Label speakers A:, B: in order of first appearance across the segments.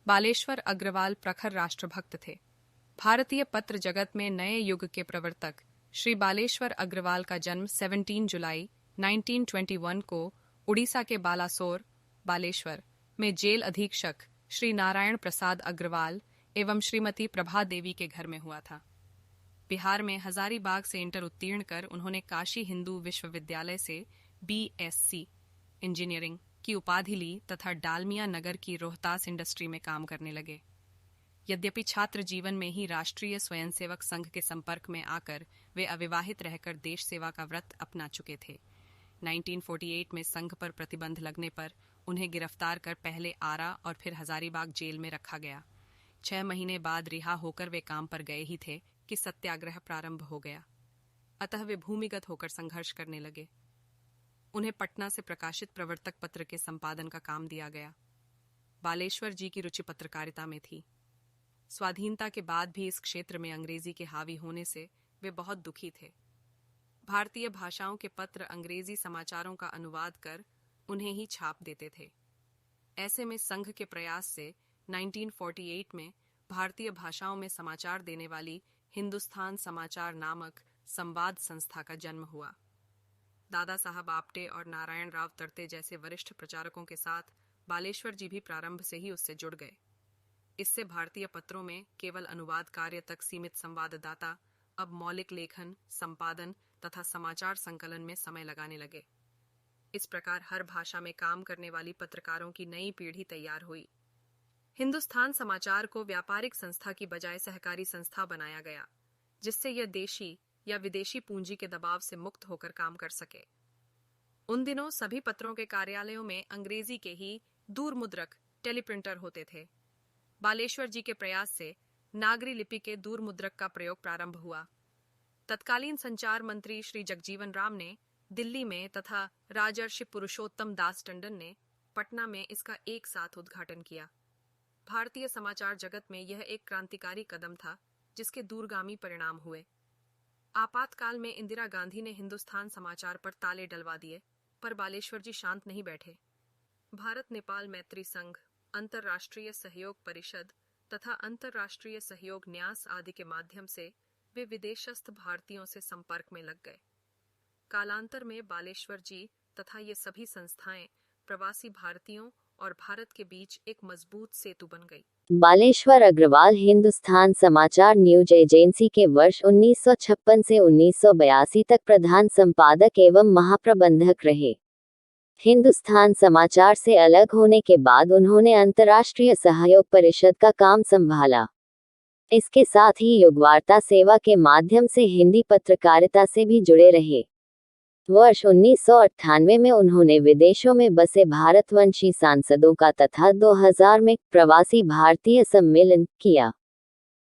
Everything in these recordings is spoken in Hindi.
A: बालेश्वर अग्रवाल प्रखर राष्ट्रभक्त थे। भारतीय पत्र जगत में नए युग के प्रवर्तक श्री बालेश्वर अग्रवाल का जन्म 17 जुलाई 1921 को उड़ीसा के बालासोर, बालेश्वर में जेल अधीक्षक श्री नारायण प्रसाद अग्रवाल एवं श्रीमती प्रभा देवी के घर में हुआ था। बिहार में हजारीबाग से इंटर उत्तीर्ण कर उन्होंने काशी हिंदू विश्वविद्यालय से BSc इंजीनियरिंग की उपाधि ली तथा डालमिया नगर की रोहतास इंडस्ट्री में काम करने लगे। यद्यपि छात्र जीवन में ही राष्ट्रीय स्वयंसेवक संघ के संपर्क में आकर वे अविवाहित रहकर देश सेवा का व्रत अपना चुके थे। 1948 में संघ पर प्रतिबंध लगने पर उन्हें गिरफ्तार कर पहले आरा और फिर हजारीबाग जेल में रखा गया। 6 महीने बाद रिहा होकर वे काम पर गए ही थे कि सत्याग्रह प्रारंभ हो गया। अतः वे भूमिगत होकर संघर्ष करने लगे। उन्हें पटना से प्रकाशित प्रवर्तक पत्र के संपादन का काम दिया गया। बालेश्वर जी की रुचि पत्रकारिता में थी। स्वाधीनता के बाद भी इस क्षेत्र में अंग्रेजी के हावी होने से वे बहुत दुखी थे। भारतीय भाषाओं के पत्र अंग्रेजी समाचारों का अनुवाद कर उन्हें ही छाप देते थे। ऐसे में संघ के प्रयास से 1948 में भारतीय भाषाओं में समाचार देने वाली हिंदुस्तान समाचार नामक संवाद संस्था का जन्म हुआ। दादा साहब आप्टे और नारायण राव तरते जैसे वरिष्ठ प्रचारकों के साथ बालेश्वर जी भी प्रारंभ से ही उससे जुड़ गए। इससे भारतीय पत्रों में केवल अनुवाद कार्य तक सीमित संवाददाता अब मौलिक लेखन, संपादन तथा समाचार संकलन में समय लगाने लगे। इस प्रकार हर भाषा में काम करने वाली पत्रकारों की नई पीढ़ी तैयार हुई। हिंदुस्तान समाचार को व्यापारिक संस्था की बजाय सहकारी संस्था बनाया गया, जिससे यह देशी या विदेशी पूंजी के दबाव से मुक्त होकर काम कर सके। उन दिनों सभी पत्रों के कार्यालयों में अंग्रेजी के ही दूरमुद्रक टेलीप्रिंटर होते थे। बालेश्वर जी के प्रयास से नागरी लिपि के दूरमुद्रक का प्रयोग प्रारंभ हुआ। तत्कालीन संचार मंत्री श्री जगजीवन राम ने दिल्ली में तथा राजर्षि पुरुषोत्तम दास टंडन ने पटना में इसका एक साथ उद्घाटन किया। भारतीय समाचार जगत में यह एक क्रांतिकारी कदम था, जिसके दूरगामी परिणाम हुए। आपातकाल में इंदिरा गांधी ने हिंदुस्तान समाचार पर ताले डलवा दिए, पर बालेश्वर जी शांत नहीं बैठे। भारत नेपाल मैत्री संघ, अंतर्राष्ट्रीय सहयोग परिषद तथा अंतर्राष्ट्रीय सहयोग न्यास आदि के माध्यम से वे विदेशस्थ भारतीयों से संपर्क में लग गए। कालांतर में बालेश्वर जी तथा ये सभी संस्थाएं प्रवासी भारतीयों और भारत के बीच एक मजबूत सेतु बन गई।
B: बालेश्वर अग्रवाल हिंदुस्तान समाचार न्यूज एजेंसी के वर्ष 1956 से 1982 तक प्रधान संपादक एवं महाप्रबंधक रहे। हिंदुस्तान समाचार से अलग होने के बाद उन्होंने अंतर्राष्ट्रीय सहयोग परिषद का काम संभाला। इसके साथ ही युगवार्ता सेवा के माध्यम से हिंदी पत्रकारिता से भी जुड़े रहे। वर्ष 1998 में उन्होंने विदेशों में बसे भारतवंशी सांसदों का तथा 2000 में प्रवासी भारतीय सम्मेलन किया।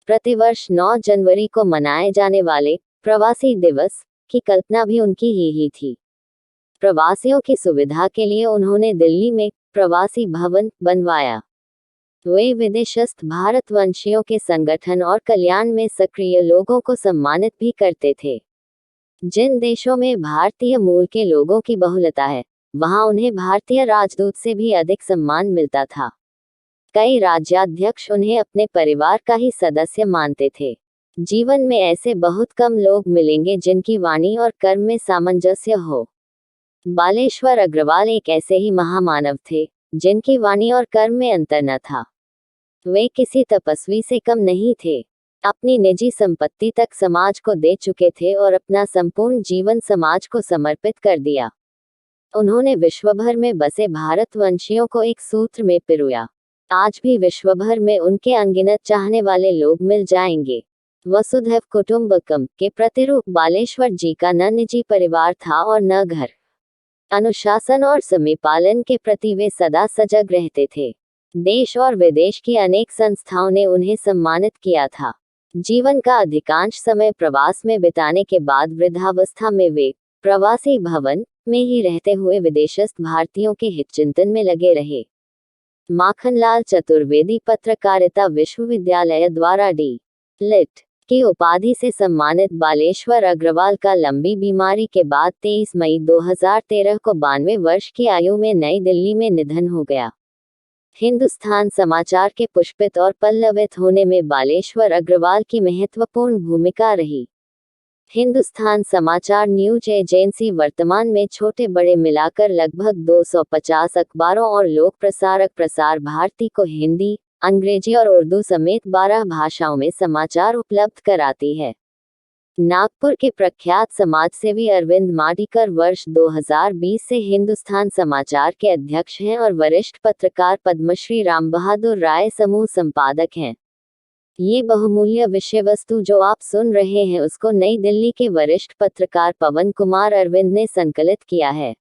B: प्रतिवर्ष 9 जनवरी को मनाए जाने वाले प्रवासी दिवस की कल्पना भी उनकी ही थी। प्रवासियों की सुविधा के लिए उन्होंने दिल्ली में प्रवासी भवन बनवाया। वे विदेशस्थ भारतवंशियों के संगठन और कल्याण में सक्रिय लोगों को सम्मानित भी करते थे। जिन देशों में भारतीय मूल के लोगों की बहुलता है, वहां उन्हें भारतीय राजदूत से भी अधिक सम्मान मिलता था। कई राज्याध्यक्ष उन्हें अपने परिवार का ही सदस्य मानते थे। जीवन में ऐसे बहुत कम लोग मिलेंगे जिनकी वाणी और कर्म में सामंजस्य हो। बालेश्वर अग्रवाल एक ऐसे ही महामानव थे, जिनकी वाणी और कर्म में अंतर न था। वे किसी तपस्वी से कम नहीं थे। अपनी निजी संपत्ति तक समाज को दे चुके थे और अपना संपूर्ण जीवन समाज को समर्पित कर दिया। उन्होंने विश्वभर में बसे भारतवंशियों को एक सूत्र में पिरोया। आज भी विश्वभर में उनके अनगिनत चाहने वाले लोग मिल जाएंगे। वसुधैव कुटुंबकम के प्रतिरूप बालेश्वर जी का न निजी परिवार था और न घर। अनुशासन और समय पालन के प्रति वे सदा सजग रहते थे। देश और विदेश की अनेक संस्थाओं ने उन्हें सम्मानित किया था। जीवन का अधिकांश समय प्रवास में बिताने के बाद वृद्धावस्था में वे प्रवासी भवन में ही रहते हुए विदेशस्थ भारतीयों के हित चिंतन में लगे रहे। माखनलाल चतुर्वेदी पत्रकारिता विश्वविद्यालय द्वारा डी.लिट. की उपाधि से सम्मानित बालेश्वर अग्रवाल का लंबी बीमारी के बाद 23 मई 2013 को 92 वर्ष की आयु में नई दिल्ली में निधन हो गया। हिंदुस्तान समाचार के पुष्पित और पल्लवित होने में बालेश्वर अग्रवाल की महत्वपूर्ण भूमिका रही। हिंदुस्तान समाचार न्यूज एजेंसी वर्तमान में छोटे बड़े मिलाकर लगभग 250 अखबारों और लोक प्रसारक प्रसार भारती को हिंदी, अंग्रेजी और उर्दू समेत 12 भाषाओं में समाचार उपलब्ध कराती है। नागपुर के प्रख्यात समाजसेवी अरविंद माडीकर वर्ष 2020 से हिंदुस्तान समाचार के अध्यक्ष हैं और वरिष्ठ पत्रकार पद्मश्री राम बहादुर राय समूह संपादक हैं। ये बहुमूल्य विषय वस्तु जो आप सुन रहे हैं उसको नई दिल्ली के वरिष्ठ पत्रकार पवन कुमार अरविंद ने संकलित किया है।